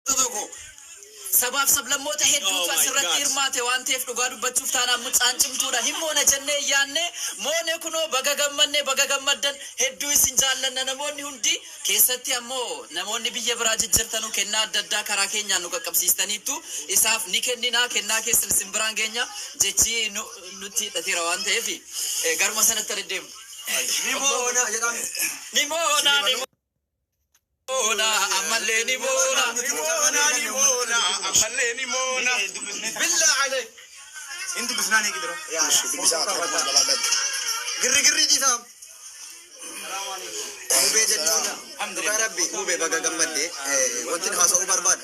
سبب لما تهدو تسرتير ماته وانتف لقادو بتشوف تانا متانجم تودا همونا جنة يانة مونة كنو بغا هدو سنجالنا نموني هندي كيستي أمو نموني بيجي براج جرتانو كنا ددا كراكينيا نوكا كبسيستاني تو إساف نيكندينا كنا كيسل سمبرانجينيا جيتشي نوتي تثيرا وانته في غرما سنة تردم نيمونا أماليني مونا أماليني مونا بالله عليك انتو بسناني كده يا قري دي تام موبي جدونا الحمد لله ربي موبي بقى جمدي وانتن خاصة برباد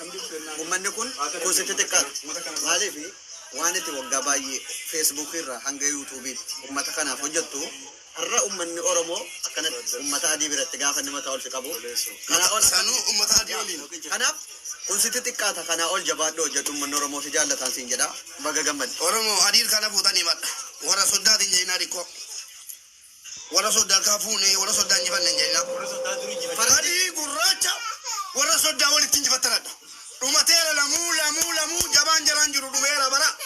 ومن يكون كوزت تكات مالي في وانا توقع باي فيسبوك الرا هنگا يوتيوب ومتكنا فجتو الرا أمني أورمو أكنت أمتا هدي برتجاه خدمة ما تقول سكابو كنا أول سانو أمتا هدي ولين كنا كونسيت تكاتا كنا أول جباد لو جت أمني أورمو سجال لتانسين جدا بقى جمد أورمو هدير كنا بوتاني مات ورا سودات إنجينا ريكو ورا سودات كافوني ورا سودات جبان إنجينا فرادي غراچا ورا سودات ولي تنجي فترة روماتيرا لامو جبان جران جرو دوبيرا برا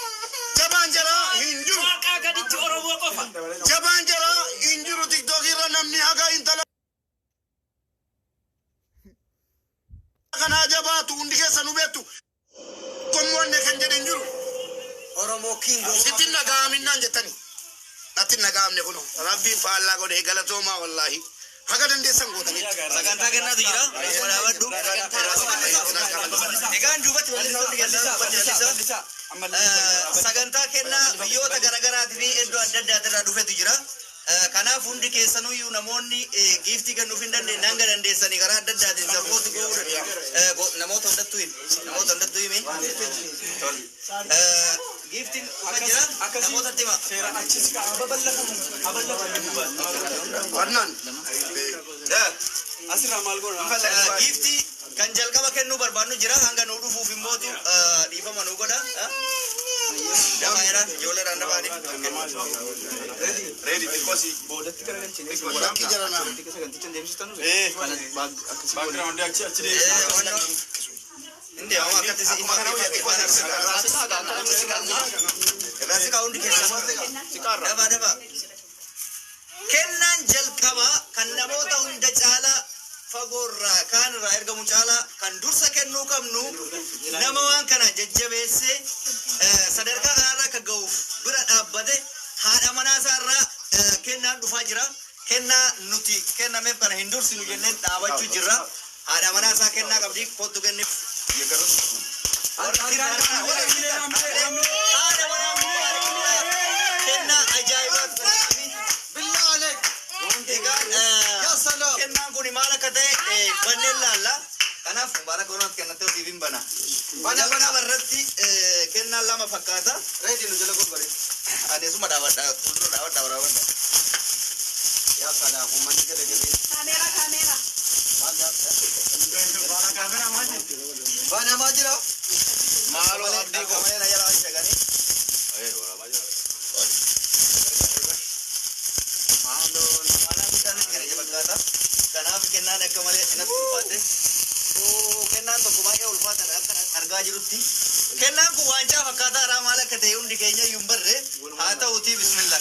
جبان جرا هنجو جبان جرا هنجو تيك توكي رنمني هاكا انتلا كنا جباتو انديكي سنوبيتو كموان نكن جدين جرو أورمو كينغو ستين نغام نان جتاني نتين نغام نكونو ربي فالله قد هيغلتوما والله هاكا دندي سنغو تاني سكانتا كنا تجرا ولا ودو egaan duubatti walisa sagantaa kennaa biyyoota garagaraati fi iddoo adda addaa dhufetu jira. Kanaaf hundi keessanuu namoonni giiftii kennuuf hin dandeenye hanga dandeessanii karaa adda addaatiin sapooti godhuu namoota hundattuu himi. Giiftiin akka jira namoota tima. Asirraa maal godha? Giiftii kan jalqaba kennuu barbaannu jira hanga nuu dhufuuf immootu dhiifama nuu godha. Dabaayira ijoolleedhaan dabaanii. Ready because boodatti kana galchine Bakki jira na. sagantichaan deemsistanu background achi Indi amma akkatti si Rasi kau undi kesa daba. Kennan jalqaba kan namoota hunda caala fagorra kan irraa ergamu caala kan dursa kennuu qabnu nama waan kana jajjabeesse sadarkaa kanarra akka ga'uuf bira dhaabbate haadha manaasaarraa kennaan dhufaa jira. Kennaa nuti kennameef kana hin dursinu jennee dhaabachuu jirra. Haadha manaasaa kennaa qabdi kottu kenni. Kennaa ajaa'ibaatu بالله عليك يا سلام كنا نقول ما لك ده بنيلا لا أنا فبارك الله كنا توصي بين بنا بنا برتي كنا لما فكاتا ريدي نجلا كل بري أنا اسمه داود يا سلام ومن كده كاميرا بانا ماجرا مالو أبدي كم أنا يلا أيش كاني مالو نمانا بيتا نكره جبكاتا كناف كنا نكمله نتوفاته كنا تو كماية ulfaata argaa jirutti kennaan kun waancaa fakkaataa irraa maal akka ta'e hundi keenya iyyuu hin barre haa ta'uutii bismillah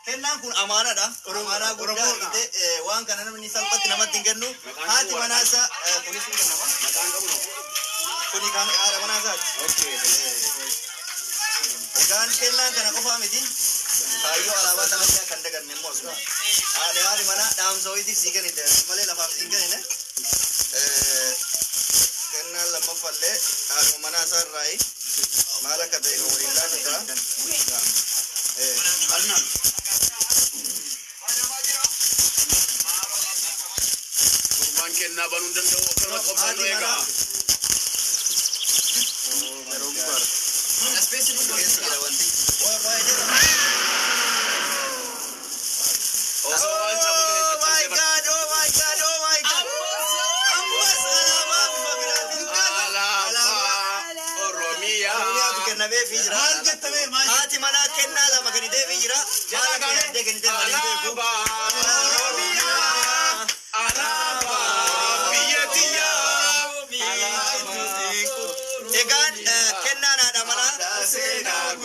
kennaan kun amaanaadha amaanaa guddaa argite waan kana namni salphatti namatti hin kennu haati manaasaa kunis hin kennama kuni kan haadha manaasaati egaan kennaan kana qofaa miti kayyoo alaabaa taphachaa kan daganne immoo asuma haadhi mana dhaamsa wayiitiif sii kennite malee lafaaf sii kennine kennaan lammaffallee haadhuma manaasaa irraayi maal akka ta'e kan waliin laatu jira Kurban kennaa banuu danda'u akkana qofaan eegaa. Haati manaa kennaa lama kan deebii jira. Jala gane. Egan kenna na da mana.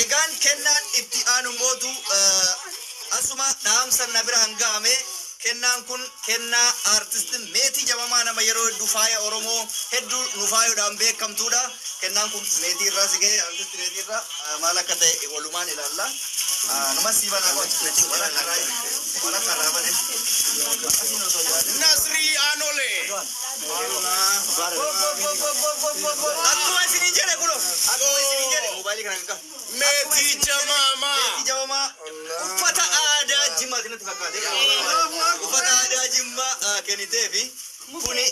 Egan kennan itti aanu mootu asuma dhaamsan na bira hangame kennan kun kenna artist meeti jamamaa nama yeroo hedduu faaya oromoo hedduu nu faayuudhaan beekamtuudha. Kennan kun meetii irraa sigee artist meetii irraa maal akka ta'e walumaan ilaalla. Nama siiban akka wala karaa bane. Nasri Anole. Akkuma isin jedhe kulo. Akkuma isin jedhe mobaayilii kana akka. Meetii Jamama. Meetii Jamama. Uffata aadaa Jimmaa kanatti fakkaate. Uffata aadaa Jimmaa kenniteefi kuni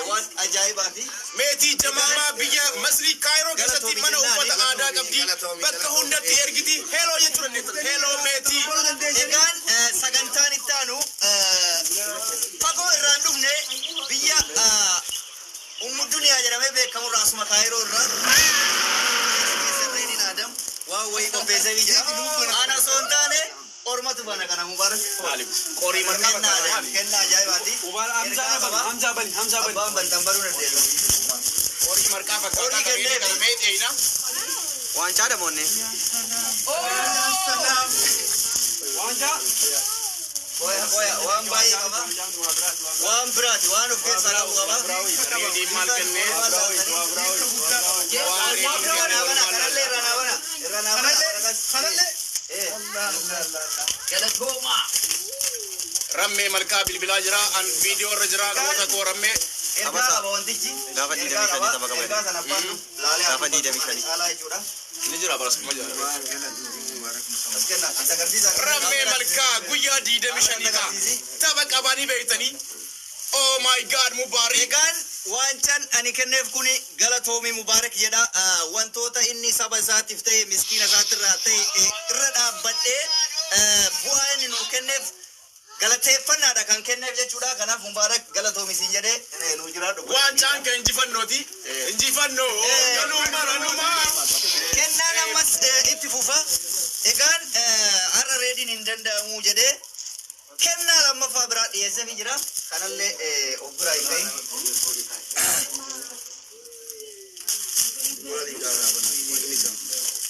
waan ajaa'ibaati. Meetii Jamama biyya Masrii Kaayiroo keessatti mana uffata aadaa qabdi. Bakka hundatti ergiti. Heloo jechuudha dandeettan. Heloo meetii. Egaan sagantaan itti aanu fagoo irraan dhufne biyya Ummuduniyaa jedhamee beekamu asuma Kaayiroo irraa. Keessatti Adam waa wayii qopheessee jira. Ana soon taane ormatu bana kana Mubaarak. Qorii marqaa bakka kennaa ajaa'ibaati. Hamza Bali. Abbaan bantan baruu dandeessu. qorii marqaa fakkaata kan meedheena. Waan caada moonne. Koya waan baay'ee qaba. Waan biraati waan of keessaa qabu qaba. Reediin maal kennee? Rammee malkaa bilbilaa jira. An viidiyoo irra jira. Goota koo rammee. Ni jira barasuma jira. Rammee malkaa guyyaa 25 tapha qabanii beeytanii. Oh my God, Mubarak. Egaan wancaan ani kenneef kuni galatoomi Mubarak jedha. Wantoota inni saba isaatiif ta'e miskiina isaatirraa ta'e irra dhaabbadhee bu'aa inni nuu kenneef galateeffannaadha kan kenneef jechuudha. Kanaaf Mubarak galatoomi siin jedhee nuu jiraadhu. Wancaan kan injifannooti. Injifannoo. Ganuma. Kennaan ammas itti fufa. Egaan har'a reediin hin danda'amu jedhee kennaa lammaffaa biraa dhiyeesseef jira. Kanallee of biraa hin ta'in.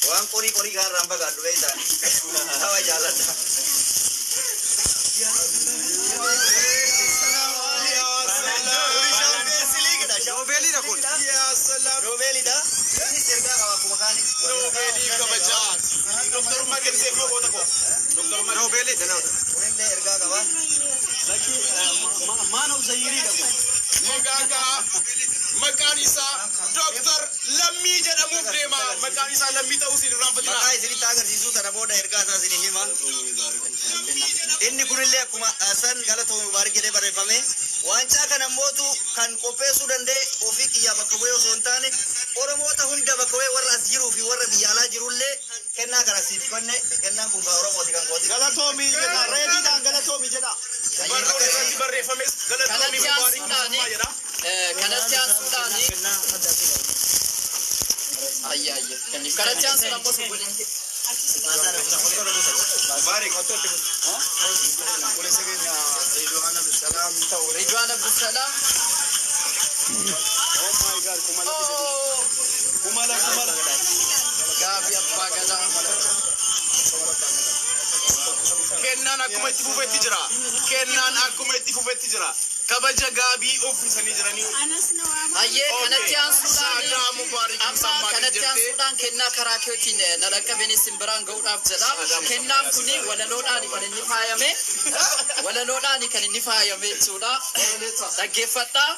Waan qorii gaarraan fagaadhu beektaan. Hawa jaaladha. Robeelidha kun. Robeelidha. Innis ergaa qaba akkuma kaani. Robeelii kabajaa. Doktorummaa kennisee fi goota koo. Robeelidha. Kunillee ergaa qaba. Maanoo Zayiriidha kun. Magaagaa maqaan isaa Doktor Lammii jedhamuuf deema. Maqaan isaa Lammii ta'uu isin irraanfatina. Maqaa isinitti agarsiisuu sana booda ergaa isaa isin hima. Inni kunillee akkuma san galatoomi Mubaarak jedhee barreeffame. Waancaa kana mootu kan qopheessuu danda'e ofii kiyyaa bakka bu'ee osoo hin taane Oromoota hunda bakka bu'ee warra as jiruu fi warra biyya alaa jirullee kennaa kana siif kenne. Kennaan kun Oromooti kan kooti. Galatoomi jedha. Reediidhaan galatoomi jedha. Barroon irratti barreeffames galatoomi Mubaarak jedha. Kanatti aansuudhaani. Kanatti aansuudhaan ammoo subbulin. Mubaarak otootti kun. Ridwaan Abdusalaam. Oh my God. Kumala. Gaafi abbaa gadaa. Kennaan akkuma itti fufetti jira. Kabaja gaabii uffisanii jiranii. Hayyee kanatti aansuudhaan Saadaa Mubaarak amma kanatti aansuudhaan kennaa karaa keetiin nalaqqabeen isin biraan ga'uudhaaf jedha. Kennaan kuni walaloodhaan kan inni faayame. Walaloodhaan kan inni faayame jechuudha. Dhaggeeffadhaa.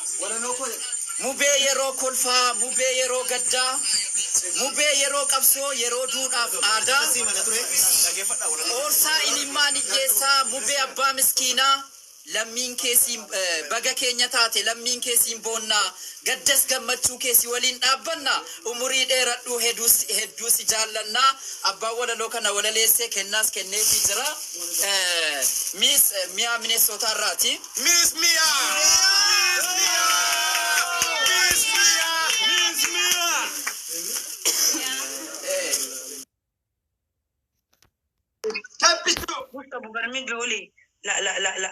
mubee yeroo kolfaa, mubee yeroo gaddaa, mubee yeroo qabsoo, yeroo duudhaaf aadaa, oorsaa ilmaan ijjeessaa, mubee abbaa miskiinaa, lammiin keessi baga keenya taate, lammiin keessi boonnaa, gaddas gammachuu keessi waliin dhaabbanna, umurii dheeradhuu hedduu si jaallannaa, abbaan walaloo kana walaleessee kennaas kenneefii jira. Miss Miyaa Mineesootaa irraati. Miss Mia! busca bugarmi goli la